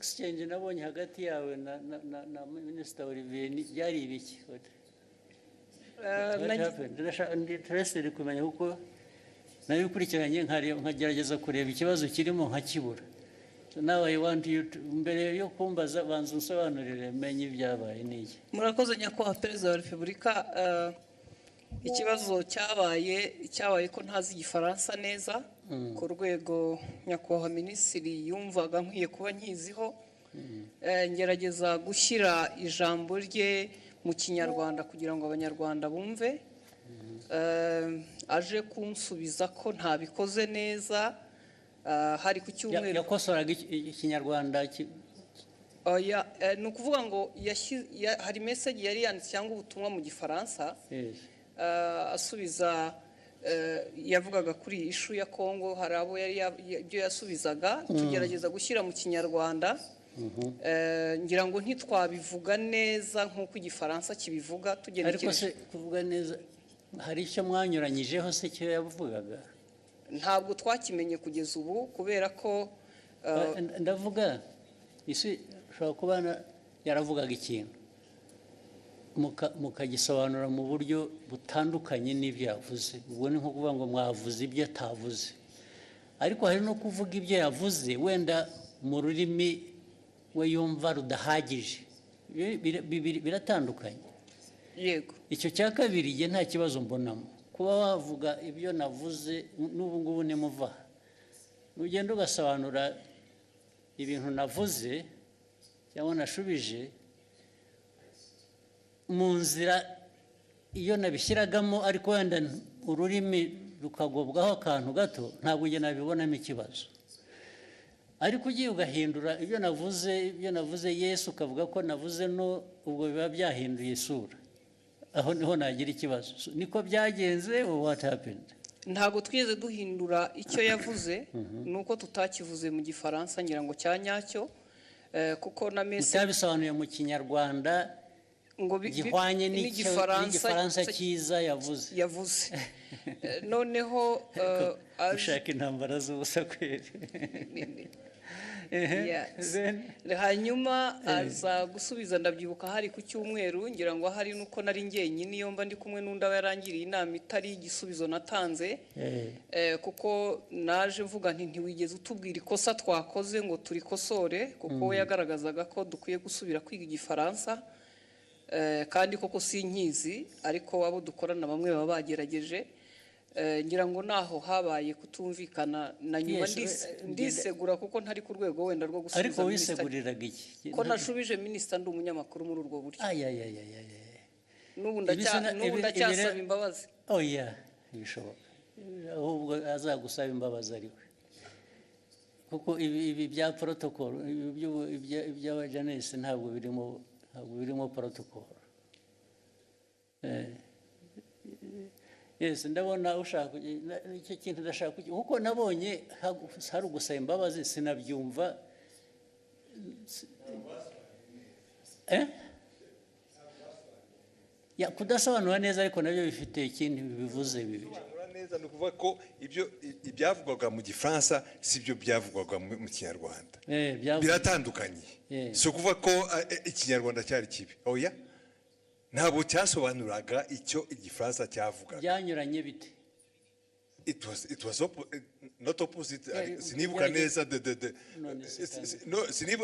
exchange nabonye hagati yawe na Minister Olivier byari ibiki? What happened? Interested kumenya uko nayo ukurikiranye nkagerageza kureba ikibazo kirimo nkakibura. So now I want you to mbere yo kumbaza banza unsobanurire menye ibyabaye niki. Murakoze nyakubahwa Perezida wa Repubulika. Ikibazo cyabaye ko ntazi igifaransa neza ku rwego nyakubahwa Minisitiri yumvaga nkwiye kuba nkiziho. Ngerageza gushyira ijambo rye mu Kinyarwanda kugira ngo Abanyarwanda bumve. Aje kunsubiza ko ntabikoze neza. Hari ku cyumweru yakosoraga Ikinyarwanda ni ukuvuga ngo hari message yari yanditse cyangwa ubutumwa mu Gifaransa. Asubiza yavugaga kuri ishu ya Kongo, hari abo yari ibyo yasubizaga tugerageza gushyira mu Kinyarwanda. Ngira ngo ntitwabivuga neza nk'uko Igifaransa kibivuga tugerekeje. Ariko se kuvuga neza hari icyo mwanyuranyijeho se cyo yavugaga? Ntabwo twakimenye kugeza ubu kubera ko ndavuga isi ushobora kuba yaravugaga ikintu mukagisobanura mu buryo butandukanye n'ibyo yavuze. Ubwo ni nko kuvuga ngo mwavuze ibyo atavuze, ariko hari no kuvuga ibyo yavuze wenda mu rurimi we yumva rudahagije. Biratandukanye. Yego. Icyo cya kabiri nge nta kibazo mbonamo kuba wavuga ibyo navuze. N'ubu ngubu nimuva ugenda ugasobanura ibintu navuze cyangwa nashubije mu nzira iyo nabishyiragamo, ariko wenda ururimi rukagobwaho akantu gato, ntabwo ujye nabibonamo ikibazo. Ariko ugiye ugahindura ibyo navuze Yesu ukavuga ko navuze no, ubwo biba byahinduye isura. Aho niho nagira ikibazo. Niko byagenze or what happened? Ntabwo twigeze duhindura icyo yavuze, nuko tutakivuze mu Gifaransa ngira ngo cyanyacyo, kuko na message utabisobanuye mu Kinyarwanda ngo gihwanye n'Igifaransa cyiza yavuze. Noneho ushaka intambara z'ubusa kweri. Hanyuma aza gusubiza, ndabyibuka hari ku cyumweru, ngira ngo hari nuko nari njyenyine iyo mba ndi kumwe n'undi yarangiriye inama itari igisubizo natanze. Kuko naje mvuga nti ntiwigeze utubwira ikosa twakoze ngo turikosore, kuko we yagaragazaga ko dukwiye gusubira kwiga Igifaransa. Kandi koko sinkizi, ariko abo dukorana bamwe baba bagerageje. Ngira ngo naho habaye kutumvikana na nyuma ndisegura kuko ntari ku rwego wenda rwo gusubiza. Ariko wiseguriraga iki? Ko nashubije Minisita ndi umunyamakuru muri urwo buryo. N'ubu ndacyasaba imbabazi. Oya, bishoboka. Ahubwo azagusaba imbabazi ariwe. Kuko ibi bya protocol iby'abajanesi ntabwo birimo protocol. Yes, ndabona ushaka icyo kintu ndashaka kuko nabonye hari ugusaba imbabazi sinabyumva. Kudasobanura neza ariko nabyo bifite ikindi bivuze bibiri. Neza ni ukuvuga ko ibyavugwaga mu Gifaransa sibyo byavugwaga mu Kinyarwanda. Biratandukanye. Si ukuvuga ko Ikinyarwanda cyari kibi. Oya, ntabwo cyasobanuraga icyo Igifaransa cyavugaga. Byanyuranye bite? It was not opposite. Sinibuka neza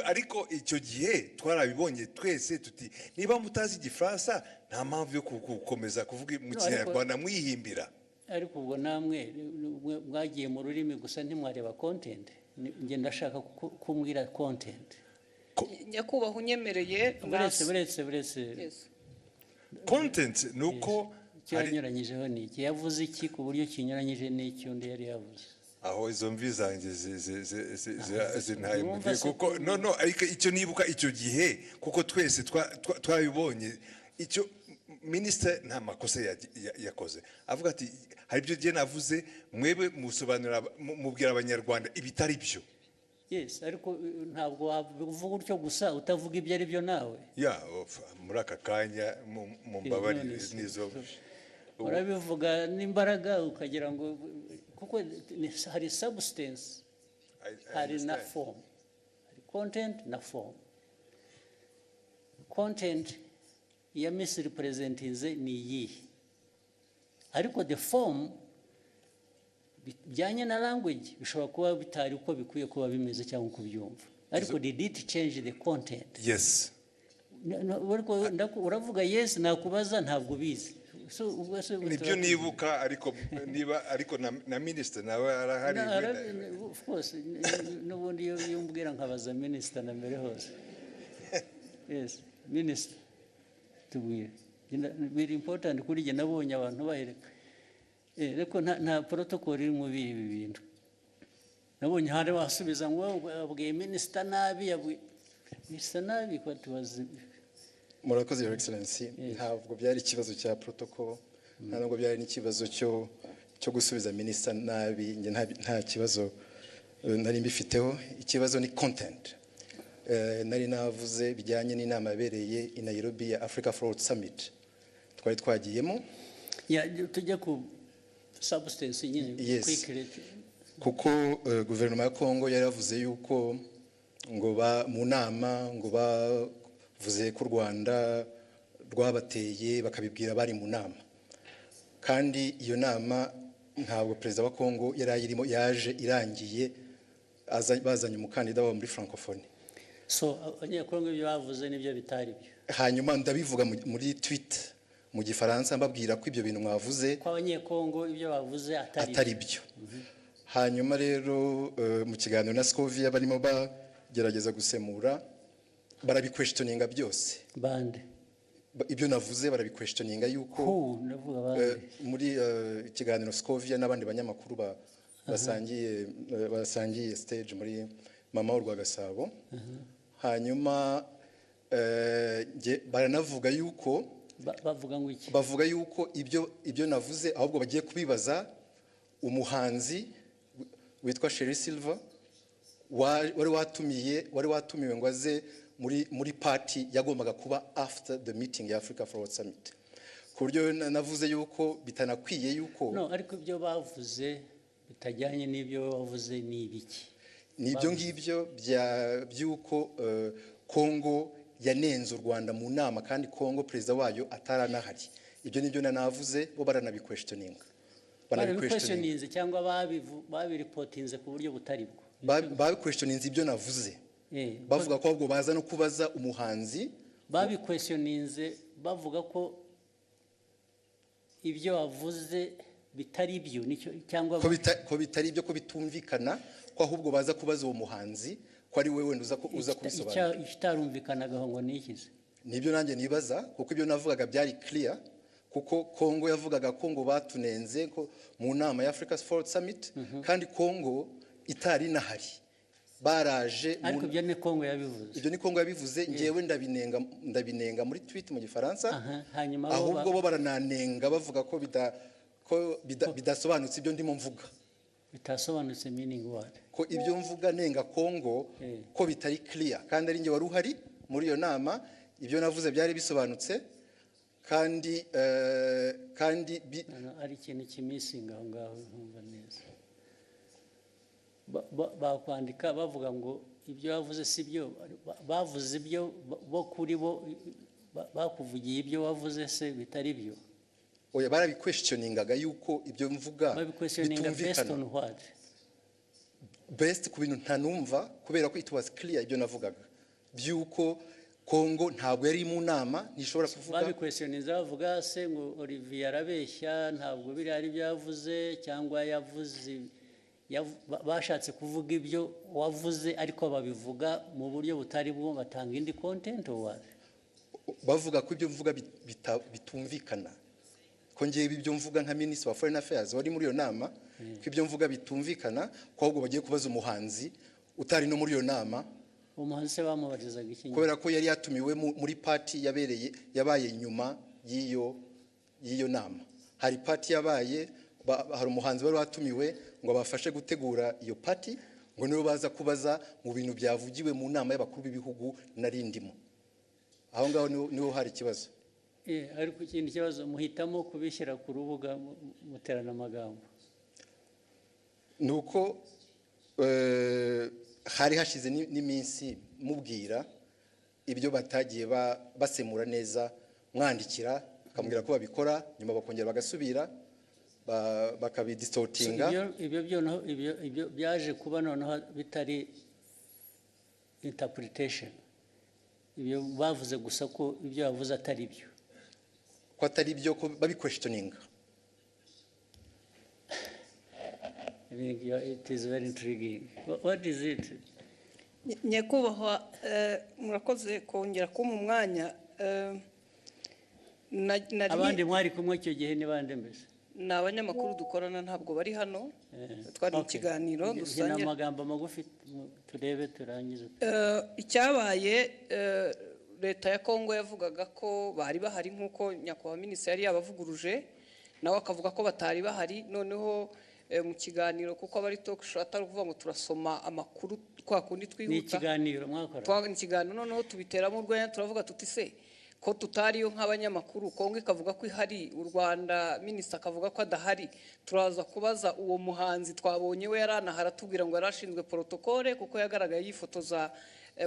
ariko icyo gihe twarabibonye twese tuti niba mutazi Igifaransa nta mpamvu yo gukomeza kuvuga mu Kinyarwanda mwihimbira. Ariko ubwo namwe mwagiye mu rurimi gusa ntimwareba content. Nge ndashaka kumbwira content. Nyakubahwa unyemereye buretse content nuko cyanyuranyijeho niki yavuze iki ku buryo kinyuranyije n'icyo undi yari yavuze. Aho izo mvi zanjye zintaye kuko no ariko icyo nibuka icyo gihe kuko twese twabibonye icyo Minisitiri nta makosa yakoze. Avuga ati hari ibyo gihe navuze mwebwe musobanura mubwira Abanyarwanda ibitari byo. Yes, ariko ntabwo wavuga utyo gusa utavuga ibyo ari byo nawe. Muri aka kanya mu mbabarire nizo urabivuga n'imbaraga ukagira ngo kuko hari substance hari na form. content na form. Content ya misrepresentinze ni iyihe, ariko the form bijyanye na language bishobora kuba bitari uko bikwiye kuba bimeze cyangwa uko byumva, ariko did it change the content? Yes. Uravuga yes, nakubaza ntabwo bizi. Nibyo nibuka, ariko na minister nawe arahari. Of course, n'ubundi iyo mbwira nkabaza minister na mbere hose. Yes, minister tubwire. Very important kuri jye, nabonye abantu bahereka. Reko nta protocol iri mu bibi bintu. Nabonye hari basubiza ngo abwiye minister nabi, minister nabi ko tubaze. Murakoze Your Excellency, ntabwo byari ikibazo cya protocol, ntabwo byari n'ikibazo cyo gusubiza minister nabi, nge nta kibazo nari mbifiteho. Ikibazo ni content. Nari navuze bijyanye n'inama yabereye i Nairobi ya Africa Fraud Summit twari twagiyemo. Tujya ku substance nyine quickly, kuko guverinoma ya Kongo yari yavuze yuko ngo mu nama ngo bavuze ko u Rwanda rwabateye bakabibwira bari mu nama, kandi iyo nama ntabwo perezida wa Kongo yari ayirimo, yaje irangiye bazanye umukandida wa muri francophonie. So abanyekongo ibyo bavuze nibyo bitari byo. Hanyuma ndabivuga muri tweet mu Gifaransa mbabwira ko ibyo bintu mwavuze ko abanyekongo ibyo bavuze atari byo. Hanyuma rero mu kiganiro na Scovia barimo bagerageza gusemura, barabiquestioninga byose. Bande ibyo navuze barabiquestioninga yuko muri ikiganiro Scovia n'abandi banyamakuru basangiye stage muri Mama w'u Rwagasabo. Hanyuma baranavuga yuko bavuga ngo iki, bavuga yuko ibyo navuze ahubwo bagiye kubibaza umuhanzi witwa Sherry Silver wari watumiwe ngo aze muri party yagombaga kuba after the meeting ya Africa Fraud Summit. Ku buryo navuze yuko bitanakwiye yuko ariko ibyo bavuze bitajyanye n'ibyo bavuze ni ibiki? Nibyo ngibyo byuko Kongo yanenze u Rwanda mu nama, kandi Kongo perezida wayo ataranahari. Ibyo nibyo navuze, bo baranabiquestioninga. Barabiquestioninze cyangwa babiripotinze ku buryo butari bwo? Babiquestioninze ibyo navuze. Bavuga ko ahubwo baza no kubaza umuhanzi. Babiquestioninze bavuga ko ibyo wavuze bitari byo, nicyo cyangwa ko bitari byo, ko bitumvikana, ko ahubwo baza kubaza uwo muhanzi ko ari wewe uza kubisobanura. Ikitarumvikanaga ngo nikize. Nibyo nanjye nibaza, kuko ibyo navugaga byari clear, kuko Kongo yavugaga ko ngo batunenze ko mu nama ya Africa Fraud Summit, kandi Kongo itari nahari. Baraje ariko ibyo ni Kongo yabivuze. Ibyo ni Kongo yabivuze, ngewe ndabinenga muri tweet mu Gifaransa. Hanyuma ahubwo bo barananenga bavuga ko bidasobanutse ibyo ndimo mvuga. Bitasobanutse meaning what? Ko ibyo mvuga nenga Kongo ko bitari clear, kandi ari nge wari uhari muri iyo nama. Ibyo navuze byari bisobanutse, kandi ari ikintu kimisinga aho ngaho ntumva neza. Bakwandika bavuga ngo ibyo bavuze si byo, bavuze ibyo bo kuri bo bakuvugiye ibyo wavuze se bitari byo. Oya, barabiquestioningaga yuko ibyo mvuga bitumvikana. Best ku bintu ntanumva, kubera ko it was clear ibyo navugaga byuko Kongo ntabwo yari mu nama, nishobora kuvuga. Babiquestioninze bavuga se ngo Olivier arabeshya, ntabwo biri ari byo yavuze, cyangwa yavuze bashatse kuvuga ibyo wavuze ariko babivuga mu buryo butari bwo, batanga indi content or bavuga ko ibyo mvuga bitumvikana, ko ngiye ibyo mvuga nka Minister wa Foreign Affairs wari muri iyo nama, ko ibyo mvuga bitumvikana, ko ahubwo bagiye kubaza umuhanzi utari no muri iyo nama. Umuhanzi se bamubarizaga iki? Kubera ko yari yatumiwe muri party yabaye nyuma y'iyo nama. Hari party yabaye, hari umuhanzi wari watumiwe ngo bafashe gutegura iyo party, ngo nibo baza kubaza mu bintu byavugiwe mu nama y'abakuru b'ibihugu narindimo. Aho ngaho niho hari ikibazo. Ariko ikindi kibazo muhitamo kubishyira ku rubuga muterana amagambo. Nuko hari hashize n'iminsi mubwira ibyo batagiye basemura neza, mwandikira akamubwira ko babikora, nyuma bakongera bagasubira bakabidistortinga. ibyo byaje kuba noneho bitari interpretation, ibyo bavuze gusa ko ibyo bavuze atari byo, ko atari byo, ko babiquestioninga. It is very intriguing. What is it? Nyakubahwa, murakoze kongera kumpa umwanya. Abandi mwari kumwe icyo gihe ni bande mbese? Ni abanyamakuru dukorana, ntabwo bari hano. Twari mu kiganiro dusangira amagambo magufi turebe turangize. Icyabaye, leta ya Kongo yavugaga ko bari bahari nk'uko nyakubahwa minisitiri yari yabavuguruje, nawe akavuga ko batari bahari. Noneho mu kiganiro, kuko abari talk show atari kuvuga ngo turasoma amakuru kwa kundi twihuta. Ni ikiganiro mwakora? Ni ikiganiro, noneho tubiteramo urwenya, turavuga tuti se ko tutariyo nk'abanyamakuru, Kongo ikavuga ko ihari, u Rwanda minisitiri akavuga ko adahari, turaza kubaza uwo muhanzi twabonye we yaranahara tubwira ngo yarashinzwe protokole kuko yagaragaye yifotoza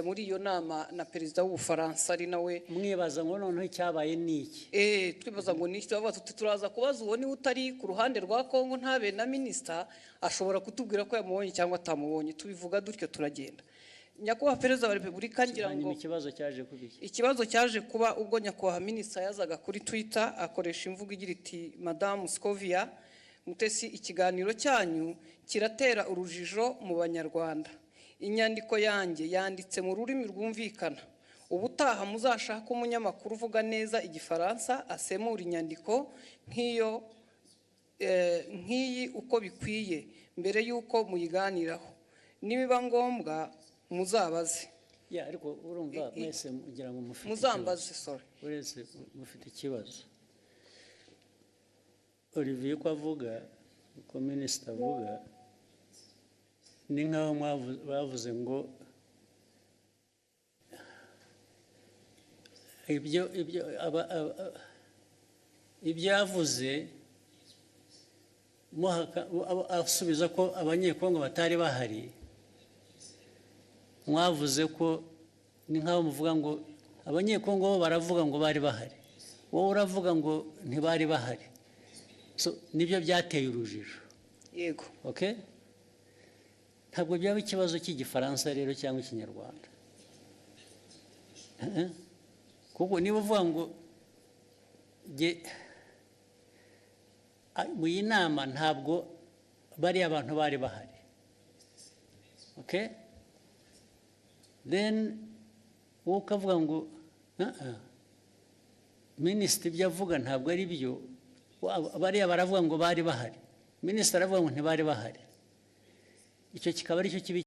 muri iyo nama na perezida w'Ubufaransa ari nawe. Mwibaza ngo noneho icyabaye ni iki? Twibaza ngo ni iki, tubavuga tuti turaza kubaza uwo niwe utari ku ruhande rwa Kongo ntabe na minisitiri ashobora kutubwira ko yamubonye cyangwa atamubonye. Tubivuga dutyo turagenda. Nyakubahwa Perezida wa Repubulika ngira ngo ikibazo cyaje kuba ubwo nyakubahwa minisitiri yazaga kuri Twitter akoresha imvugo igira iti Madame Scovia Mutesi, ikiganiro cyanyu kiratera urujijo mu Banyarwanda. Inyandiko yanjye yanditse mu rurimi rwumvikana. Ubutaha muzashaka umunyamakuru uvuga neza Igifaransa asemura inyandiko nk'iyi uko bikwiye mbere y'uko muyiganiraho. Nibiba ngombwa muzabaze. Ariko urumva mwese mugira ngo mufite muzambaze, sorry. Uretse mufite ikibazo. Olivier ko avuga, ko minisitiri avuga, ni nkaho bavuze ngo ibyo yavuze asubiza ko abanyekongo batari bahari. Mwavuze ko ni nkaho muvuga ngo abanyekongo bo baravuga ngo bari bahari, wowe uravuga ngo ntibari bahari. So nibyo byateye urujijo. Yego. Okay? Ntabwo byaba ikibazo cy'Igifaransa rero cyangwa Ikinyarwanda. Kuko niba uvuga ngo mu iyi nama ntabwo bari abantu bari bahari. Okay? Then wowe ukavuga ngo minisitiri ibyo avuga ntabwo ari byo, bariya baravuga ngo bari bahari, minisitiri aravuga ngo ntibari bahari. Icyo kikaba ari cyo kibi.